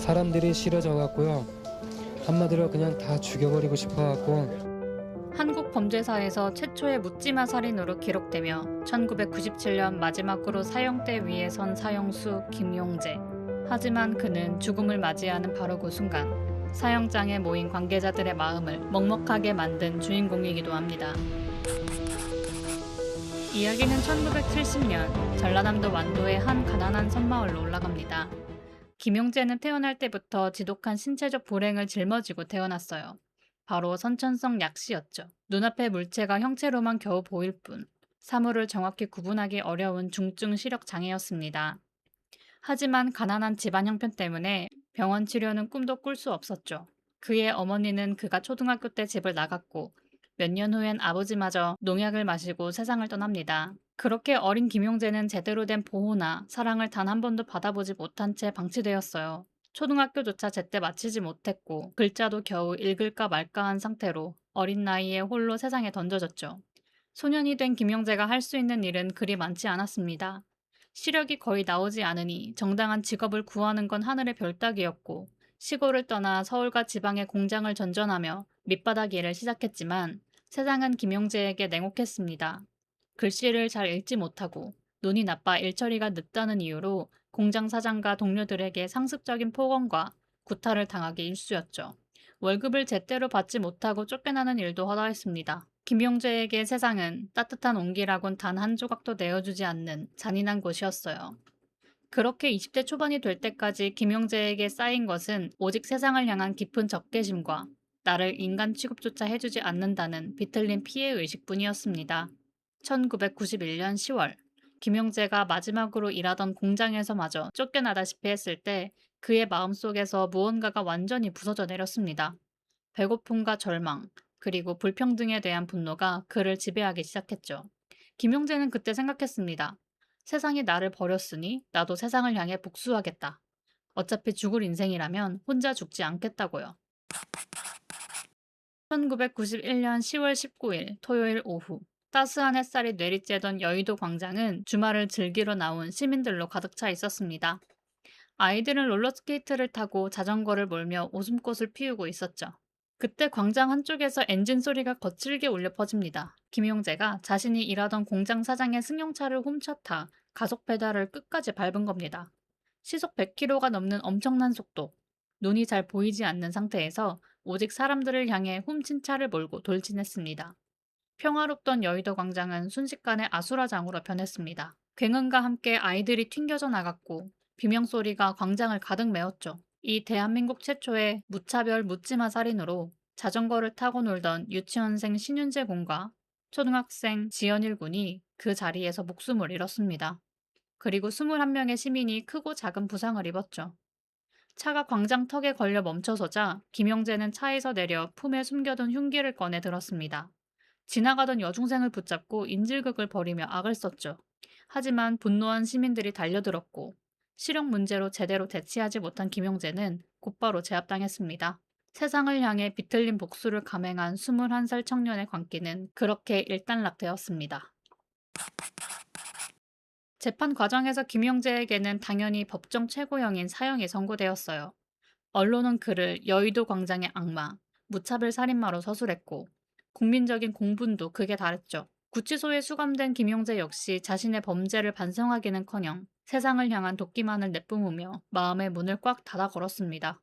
사람들이 싫어져 갖고요. 한마디로 그냥 다 죽여버리고 싶어 갖고. 한국 범죄사에서 최초의 묻지마 살인으로 기록되며 1997년 마지막으로 사형대 위에 선 사형수 김용재. 하지만 그는 죽음을 맞이하는 바로 그 순간 사형장에 모인 관계자들의 마음을 먹먹하게 만든 주인공이기도 합니다. 이야기는 1970년 전라남도 완도의 한 가난한 섬마을로 올라갑니다. 김용재는 태어날 때부터 지독한 신체적 불행을 짊어지고 태어났어요. 바로 선천성 약시였죠. 눈앞의 물체가 형체로만 겨우 보일 뿐 사물을 정확히 구분하기 어려운 중증 시력 장애였습니다. 하지만 가난한 집안 형편 때문에 병원 치료는 꿈도 꿀 수 없었죠. 그의 어머니는 그가 초등학교 때 집을 나갔고 몇 년 후엔 아버지마저 농약을 마시고 세상을 떠납니다. 그렇게 어린 김용재는 제대로 된 보호나 사랑을 단 한 번도 받아보지 못한 채 방치되었어요. 초등학교조차 제때 마치지 못했고 글자도 겨우 읽을까 말까 한 상태로 어린 나이에 홀로 세상에 던져졌죠. 소년이 된 김용재가 할 수 있는 일은 그리 많지 않았습니다. 시력이 거의 나오지 않으니 정당한 직업을 구하는 건 하늘의 별 따기였고 시골을 떠나 서울과 지방의 공장을 전전하며 밑바닥 일을 시작했지만 세상은 김용재에게 냉혹했습니다. 글씨를 잘 읽지 못하고 눈이 나빠 일처리가 늦다는 이유로 공장 사장과 동료들에게 상습적인 폭언과 구타를 당하기 일쑤였죠. 월급을 제대로 받지 못하고 쫓겨나는 일도 허다했습니다. 김용재에게 세상은 따뜻한 온기라곤 단 한 조각도 내어주지 않는 잔인한 곳이었어요. 그렇게 20대 초반이 될 때까지 김용재에게 쌓인 것은 오직 세상을 향한 깊은 적개심과 나를 인간 취급조차 해주지 않는다는 비틀린 피해의식뿐이었습니다. 1991년 10월 김용재가 마지막으로 일하던 공장에서마저 쫓겨나다시피 했을 때 그의 마음속에서 무언가가 완전히 부서져 내렸습니다. 배고픔과 절망, 그리고 불평등에 대한 분노가 그를 지배하기 시작했죠. 김용재는 그때 생각했습니다. 세상이 나를 버렸으니 나도 세상을 향해 복수하겠다. 어차피 죽을 인생이라면 혼자 죽지 않겠다고요. 1991년 10월 19일 토요일 오후 따스한 햇살이 내리쬐던 여의도 광장은 주말을 즐기러 나온 시민들로 가득 차 있었습니다. 아이들은 롤러스케이트를 타고 자전거를 몰며 웃음꽃을 피우고 있었죠. 그때 광장 한쪽에서 엔진 소리가 거칠게 울려 퍼집니다. 김용재가 자신이 일하던 공장 사장의 승용차를 훔쳐타 가속 페달을 끝까지 밟은 겁니다. 시속 100km가 넘는 엄청난 속도, 눈이 잘 보이지 않는 상태에서 오직 사람들을 향해 훔친 차를 몰고 돌진했습니다. 평화롭던 여의도 광장은 순식간에 아수라장으로 변했습니다. 굉음과 함께 아이들이 튕겨져 나갔고 비명소리가 광장을 가득 메웠죠. 이 대한민국 최초의 무차별 묻지마 살인으로 자전거를 타고 놀던 유치원생 신윤재 군과 초등학생 지연일 군이 그 자리에서 목숨을 잃었습니다. 그리고 21명의 시민이 크고 작은 부상을 입었죠. 차가 광장 턱에 걸려 멈춰서자 김용재는 차에서 내려 품에 숨겨둔 흉기를 꺼내 들었습니다. 지나가던 여중생을 붙잡고 인질극을 벌이며 악을 썼죠. 하지만 분노한 시민들이 달려들었고 실형 문제로 제대로 대치하지 못한 김용재는 곧바로 제압당했습니다. 세상을 향해 비틀린 복수를 감행한 21살 청년의 광기는 그렇게 일단락되었습니다. 재판 과정에서 김용재에게는 당연히 법정 최고형인 사형이 선고되었어요. 언론은 그를 여의도 광장의 악마, 무차별 살인마로 서술했고 국민적인 공분도 극에 달했죠. 구치소에 수감된 김용재 역시 자신의 범죄를 반성하기는커녕 세상을 향한 도끼만을 내뿜으며 마음의 문을 꽉 닫아 걸었습니다.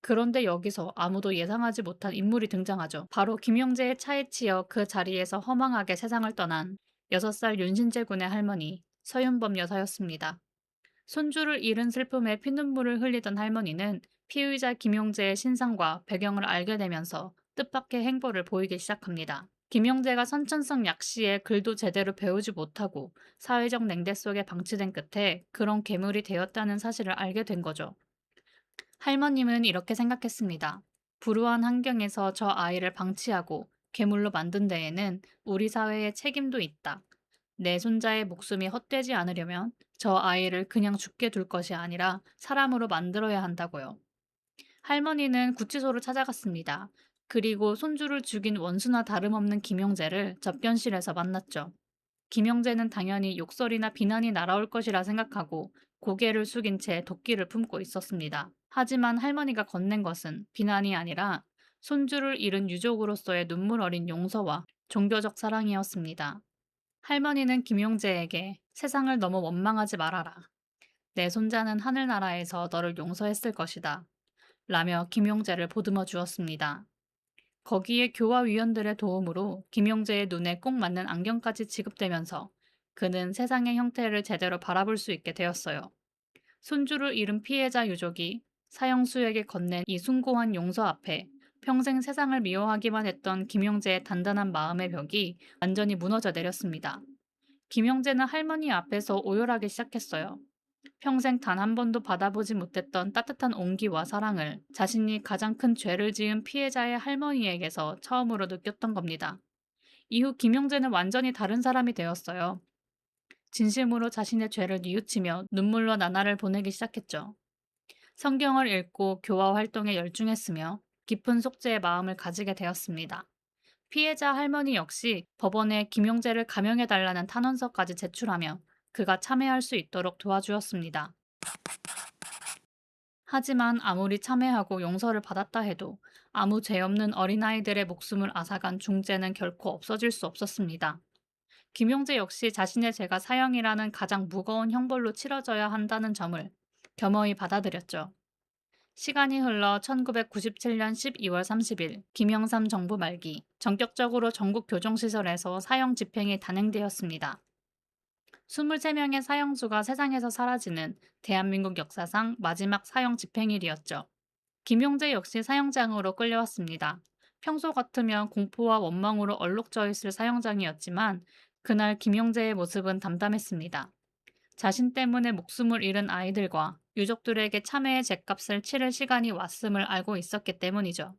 그런데 여기서 아무도 예상하지 못한 인물이 등장하죠. 바로 김용재의 차에 치여 그 자리에서 허망하게 세상을 떠난 6살 윤신재 군의 할머니 서윤범 여사였습니다. 손주를 잃은 슬픔에 피눈물을 흘리던 할머니는 피의자 김용재의 신상과 배경을 알게 되면서 뜻밖의 행보를 보이기 시작합니다. 김용재가 선천성 약시에 글도 제대로 배우지 못하고 사회적 냉대 속에 방치된 끝에 그런 괴물이 되었다는 사실을 알게 된 거죠. 할머님은 이렇게 생각했습니다. 불우한 환경에서 저 아이를 방치하고 괴물로 만든 데에는 우리 사회의 책임도 있다. 내 손자의 목숨이 헛되지 않으려면 저 아이를 그냥 죽게 둘 것이 아니라 사람으로 만들어야 한다고요. 할머니는 구치소로 찾아갔습니다. 그리고 손주를 죽인 원수나 다름없는 김용재를 접견실에서 만났죠. 김용재는 당연히 욕설이나 비난이 날아올 것이라 생각하고 고개를 숙인 채 도끼를 품고 있었습니다. 하지만 할머니가 건넨 것은 비난이 아니라 손주를 잃은 유족으로서의 눈물 어린 용서와 종교적 사랑이었습니다. 할머니는 김용재에게 세상을 너무 원망하지 말아라. 내 손자는 하늘나라에서 너를 용서했을 것이다. 라며 김용재를 보듬어 주었습니다. 거기에 교화위원들의 도움으로 김용재의 눈에 꼭 맞는 안경까지 지급되면서 그는 세상의 형태를 제대로 바라볼 수 있게 되었어요. 손주를 잃은 피해자 유족이 사형수에게 건넨 이 숭고한 용서 앞에 평생 세상을 미워하기만 했던 김용재의 단단한 마음의 벽이 완전히 무너져 내렸습니다. 김용재는 할머니 앞에서 오열하기 시작했어요. 평생 단 한 번도 받아보지 못했던 따뜻한 온기와 사랑을 자신이 가장 큰 죄를 지은 피해자의 할머니에게서 처음으로 느꼈던 겁니다. 이후 김용재는 완전히 다른 사람이 되었어요. 진심으로 자신의 죄를 뉘우치며 눈물로 나날을 보내기 시작했죠. 성경을 읽고 교화 활동에 열중했으며 깊은 속죄의 마음을 가지게 되었습니다. 피해자 할머니 역시 법원에 김용재를 감형해달라는 탄원서까지 제출하며 그가 참회할 수 있도록 도와주었습니다. 하지만 아무리 참회하고 용서를 받았다 해도 아무 죄 없는 어린아이들의 목숨을 앗아간 중죄는 결코 없어질 수 없었습니다. 김용재 역시 자신의 죄가 사형이라는 가장 무거운 형벌로 치러져야 한다는 점을 겸허히 받아들였죠. 시간이 흘러 1997년 12월 30일 김영삼 정부 말기 전격적으로 전국 교정시설에서 사형 집행이 단행되었습니다. 23명의 사형수가 세상에서 사라지는 대한민국 역사상 마지막 사형 집행일이었죠. 김용재 역시 사형장으로 끌려왔습니다. 평소 같으면 공포와 원망으로 얼룩져 있을 사형장이었지만 그날 김용재의 모습은 담담했습니다. 자신 때문에 목숨을 잃은 아이들과 유족들에게 참회의 죗값을 치를 시간이 왔음을 알고 있었기 때문이죠.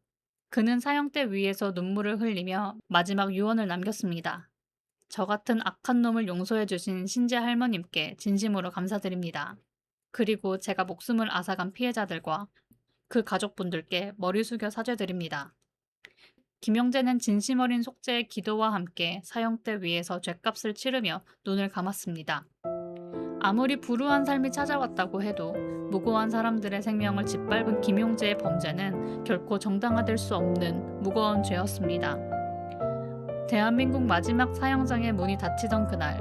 그는 사형대 위에서 눈물을 흘리며 마지막 유언을 남겼습니다. 저 같은 악한 놈을 용서해 주신 신재 할머님께 진심으로 감사드립니다. 그리고 제가 목숨을 앗아간 피해자들과 그 가족분들께 머리 숙여 사죄드립니다. 김용재는 진심 어린 속죄의 기도와 함께 사형대 위에서 죗값을 치르며 눈을 감았습니다. 아무리 불우한 삶이 찾아왔다고 해도 무고한 사람들의 생명을 짓밟은 김용재의 범죄는 결코 정당화될 수 없는 무거운 죄였습니다. 대한민국 마지막 사형장의 문이 닫히던 그날,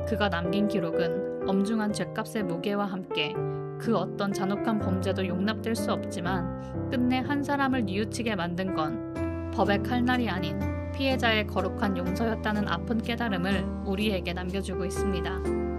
그가 남긴 기록은 엄중한 죗값의 무게와 함께 그 어떤 잔혹한 범죄도 용납될 수 없지만 끝내 한 사람을 뉘우치게 만든 건 법의 칼날이 아닌 피해자의 거룩한 용서였다는 아픈 깨달음을 우리에게 남겨주고 있습니다.